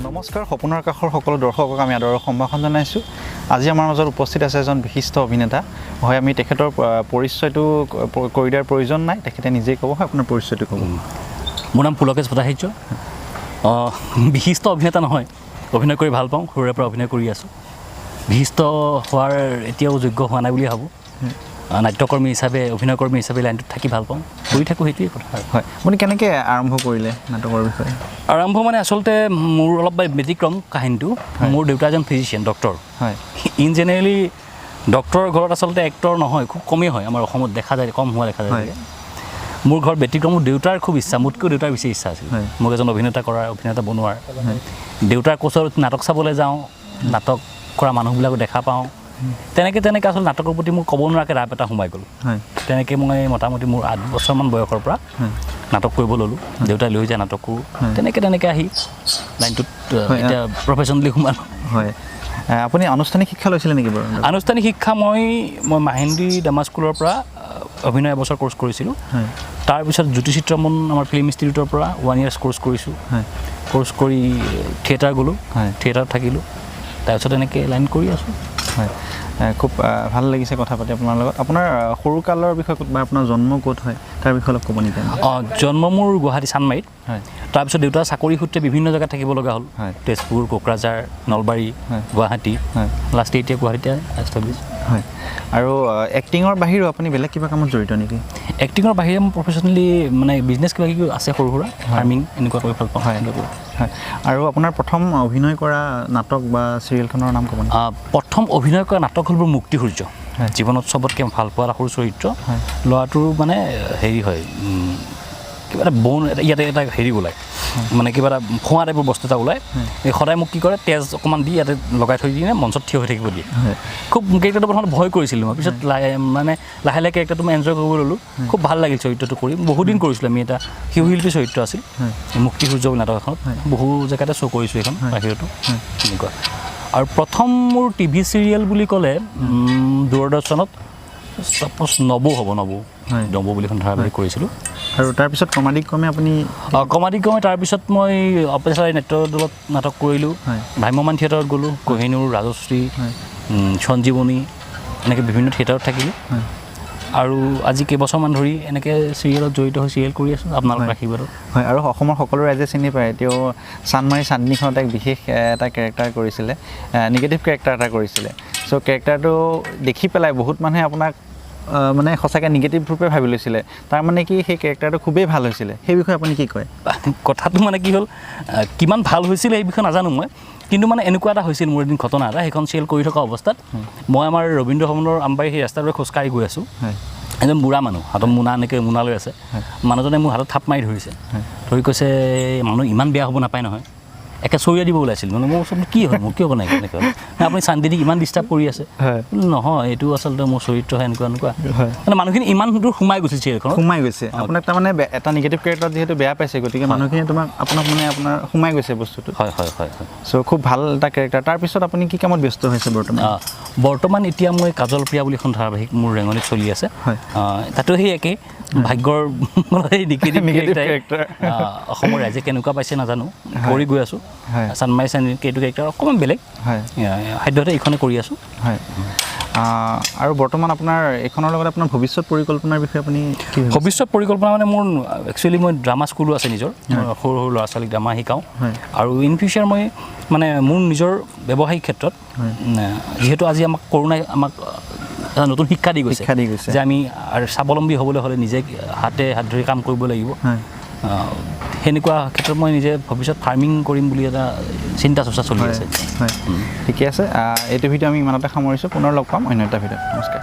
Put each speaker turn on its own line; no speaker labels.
নমস্কাৰ xopunar কাষৰ সকলো দৰ্শকক আমি আদৰৰ সম্ভাষণ জনাইছোঁ। আজি আমাৰ মাজত উপস্থিত আছে এজন বিশিষ্ট অভিনেতা। হয়, আমি তেখেতৰ পৰিচয়টো কৰি দিয়াৰ প্ৰয়োজন নাই, তেখেতে নিজেই ক'ব। হয়, আপোনাৰ পৰিচয়টো ক'ব।
মোৰ নাম পুলকেশ ভট্টাচাৰ্য। বিশিষ্ট অভিনেতা নহয়, অভিনয় কৰি ভাল পাওঁ, সৰুৰে পৰা অভিনয় কৰি আছোঁ। বিশিষ্ট হোৱাৰ এতিয়াও যোগ্য হোৱা নাই বুলি ভাবোঁ। নাট্যকৰ্মী হিচাপে, অভিনয়কৰ্মী হিচাপে লাইনটোত থাকি ভাল পাওঁ, কৰি থাকোঁ, সেইটোৱেই কথা।
হয়, আপুনি কেনেকৈ আৰম্ভ কৰিলে নাটকৰ বিষয়ে?
আৰম্ভ মানে আচলতে মোৰ অলপ ব্যতিক্ৰম কাহিনীটো। মোৰ দেউতা এজন ফিজিচিয়ান, ডক্টৰ।
হয়,
ইন জেনেৰেলি ডক্টৰৰ ঘৰত আচলতে এক্টৰ নহয়, খুব কমেই হয়, আমাৰ অসমত দেখা যায়, কম হোৱা দেখা যায়। মোৰ ঘৰত ব্যতিক্ৰম, মোৰ দেউতাৰ খুব ইচ্ছা, মোতকৈও দেউতাৰ বেছি ইচ্ছা আছিল মোক এজন অভিনেতা কৰাৰ, অভিনেতা বনোৱাৰ। দেউতাৰ কোচত নাটক চাবলৈ যাওঁ, নাটক কৰা মানুহবিলাকো দেখা পাওঁ। তেনেকৈ আচলতে নাটকৰ প্ৰতি মোৰ ক'ব নোৱাৰাকৈ ৰাপ এটা সোমাই গ'ল। তেনেকৈ মই মোটামুটি মোৰ 8 বছৰমান বয়সৰ পৰা নাটক কৰিব ল'লোঁ। দেউতাই লৈ যায় নাটক কৰোঁ। তেনেকৈ আহি লাইনটোত এতিয়া প্ৰফেশ্যনেলি সোমালোঁ।
হয়, আপুনি আনুষ্ঠানিক শিক্ষা লৈছিলে নেকি বাৰু?
আনুষ্ঠানিক শিক্ষা মই মাহেন্দ্ৰী ড্ৰামা স্কুলৰ পৰা অভিনয় এবছৰ কোৰ্চ কৰিছিলোঁ। তাৰপিছত জ্যোতিচিত্ৰমন আমাৰ ফিল্ম ইনষ্টিটিউটৰ পৰা 1 years কোৰ্চ কৰিছোঁ। কোৰ্চ কৰি থিয়েটাৰ গ'লোঁ, থিয়েটাৰত থাকিলোঁ। তাৰপিছত এনেকৈ লাইন কৰি আছোঁ।
হয়, খুব ভাল লাগিছে কথা পাতি আপোনাৰ লগত। আপোনাৰ সৰুকালৰ বিষয়ে বা আপোনাৰ জন্ম ক'ত হয় তাৰ বিষয়ে অলপ ক'ব নেকি?
জন্ম মোৰ গুৱাহাটী চানমাৰীত।
হয়,
তাৰপিছত দেউতাৰ চাকৰি সূত্ৰে বিভিন্ন জেগাত থাকিব লগা হ'ল। তেজপুৰ, কোকৰাঝাৰ, নলবাৰী, গুৱাহাটী। লাষ্টে এতিয়া গুৱাহাটীতে এষ্টাব্লিছ।
হয়, আৰু এক্টিঙৰ বাহিৰেও আপুনি বেলেগ কিবা কামত জড়িত নেকি?
এক্টিঙৰ বাহিৰে মোৰ প্ৰফেশ্যনেলি মানে বিজনেছ কিবা কিবি আছে, সৰু সুৰা ফাৰ্মিং এনেকুৱা কৰি ভাল পাওঁ।
হয়, হয়। আৰু আপোনাৰ প্ৰথম অভিনয় কৰা নাটক বা চিৰিয়েলখনৰ নাম ক'ব?
প্ৰথম অভিনয় কৰা নাটক হ'ল মোৰ মুক্তি সূৰ্য। জীৱনত চবতকৈ ভাল পোৱা এটা সৰু চৰিত্ৰ। ল'ৰাটোৰ মানে হেৰি হয়, কিবা এটা বন ইয়াতে এটা হেৰি ওলায়, মানে কিবা এটা ফোঁৱা টাইপৰ বস্তু এটা ওলায়। সদায় মোক কি কৰে, তেজ অকণমান দি ইয়াতে লগাই থৈ দিয়ে, মঞ্চত থিয় হৈ থাকিব দিয়ে। খুব কেৰেক্টাৰটো প্ৰথমতে ভয় কৰিছিলোঁ মই, পিছত মানে লাহে লাহে কেৰেক্টাৰটো মই এনজয় কৰিব ল'লোঁ। খুব ভাল লাগিল চৰিত্ৰটো কৰি। বহুদিন কৰিছিলোঁ আমি। এটা শিশুশিল্পী চৰিত্ৰ আছিল মুক্তি সূৰ্য বুলি নাটক এখনত। বহু জেগাতে শ্ব' কৰিছোঁ এইখন বাহিৰতো এনেকুৱা। আৰু প্ৰথম মোৰ টিভি চিৰিয়েল বুলি ক'লে দূৰদৰ্শনত ছাপ'জ নবৌ হ'ব, নবৌ বুলি এখন ধাৰাবাহিক কৰিছিলোঁ।
আৰু তাৰপিছত ক্ৰমাধিক্ৰমে আপুনি?
ক্ৰমাধিক্ৰমে তাৰপিছত মই অপেচাৰী নাট্য দলত নাটক কৰিলোঁ। ভ্ৰাম্যমান থিয়েটাৰত গ'লোঁ, কোহিনুৰ, ৰাজশ্ৰী, সঞ্জীৱনী, এনেকৈ বিভিন্ন থিয়েটাৰত থাকিলোঁ। আৰু আজি কেইবছৰমান ধৰি এনেকৈ চিৰিয়েলত জড়িত হৈ চিৰিয়েল কৰি আছোঁ আপোনালোকৰ আশীৰ্বাদত। হয়,
আৰু অসমৰ সকলো ৰাইজে চিনি পায়, তেওঁ চানমাৰী চান্দনীখনত এক বিশেষ এটা কেৰেক্টাৰ কৰিছিলে, নিগেটিভ কেৰেক্টাৰ এটা কৰিছিলে। চ' কেৰেক্টাৰটো দেখি পেলাই বহুত মানুহে আপোনাক মানে সঁচাকৈ নিগেটিভ ৰূপে ভাবি লৈছিলে। তাৰমানে কি সেই কেৰেক্টাৰটো খুবেই ভাল হৈছিলে, সেই বিষয়ে আপুনি কি কয়?
কথাটো মানে কি হ'ল, কিমান ভাল হৈছিলে সেই বিষয়ে নাজানো মই, কিন্তু মানে এনেকুৱা এটা হৈছিল মোৰ এদিন ঘটনা এটা। সেইখন চিৰিয়েল কৰি থকা অৱস্থাত মই আমাৰ ৰবীন্দ্ৰ ভৱনৰ আমবাৰী সেই ৰাস্তাটোৰে খোজকাঢ়ি গৈ আছোঁ। এজন বুঢ়া মানুহ, হাতত মোনা এনেকৈ মোনা লৈ আছে। মানুহজনে মোৰ হাতত থাপ মাৰি ধৰিছে, ধৰি কৈছে, মানুহ ইমান বেয়া হ'ব নাপায় নহয়, একে চৰিয়া দিব ওলাইছিল। মানে মোৰ ওচৰত কি হয়, মোৰ কিয় বনাই এনেকৈ আপুনি চান্দিনীক ইমান ডিষ্টাৰ্ব কৰি আছে? নহয়, এইটো আচলতে মোৰ চৰিত্ৰ হয়, এনেকুৱা মানে মানুহখিনি ইমান দূৰ সোমাই গৈছে, চিৰিয়েলখন
সোমাই গৈছে। আপোনাক তাৰমানে এটা নিগেটিভ কেৰেক্টাৰ যিহেতু বেয়া পাইছে, গতিকে মানুহখিনি আপোনাক মানে আপোনাৰ সোমাই গৈছে বস্তুটো। হয়। চ' খুব ভাল এটা কেৰেক্টাৰ। তাৰপিছত আপুনি কি কামত ব্যস্ত হৈছে
বৰ্তমান? এতিয়া মই কাজল প্ৰিয়া বুলি এখন ধাৰাবাহিক মোৰ ৰেঙনিত চলি আছে। তাতো সেই একেই ভাগ্যৰ অসমৰ ৰাইজে কেনেকুৱা পাইছে নাজানো, কৰি গৈ আছোঁ। চানমাৰী চান্দনীত এইটো কেৰেক্টাৰ অকণমান বেলেগ, সাধ্যতে এইখনে কৰি আছোঁ। হয়,
আৰু বৰ্তমান আপোনাৰ এইখনৰ লগত আপোনাৰ ভৱিষ্যত পৰিকল্পনাৰ বিষয়ে আপুনি?
ভৱিষ্যত পৰিকল্পনা মানে মোৰ একচুৱেলি মই ড্ৰামা স্কুলো আছে নিজৰ, সৰু ল'ৰা ছোৱালীক ড্ৰামা শিকাওঁ। আৰু ইন ফিউচাৰ মই মানে মোৰ নিজৰ ব্যৱসায়িক ক্ষেত্ৰত, যিহেতু আজি আমাক কৰোণাই আমাক এটা নতুন শিক্ষা দি গৈছে যে আমি স্বাৱলম্বী হ'বলৈ হ'লে নিজে হাত ধৰি কাম কৰিব লাগিব। সেনেকুৱা ক্ষেত্ৰত মই নিজে ভৱিষ্যত ফাৰ্মিং কৰিম বুলি এটা চিন্তা চৰ্চা চলি আছে।
ঠিকে আছে, এইটো ভিডিঅ' আমি ইমানতে সামৰিছোঁ। পুনৰ লগ পাম অন্য এটা ভিডিঅ'ত। নমস্কাৰ।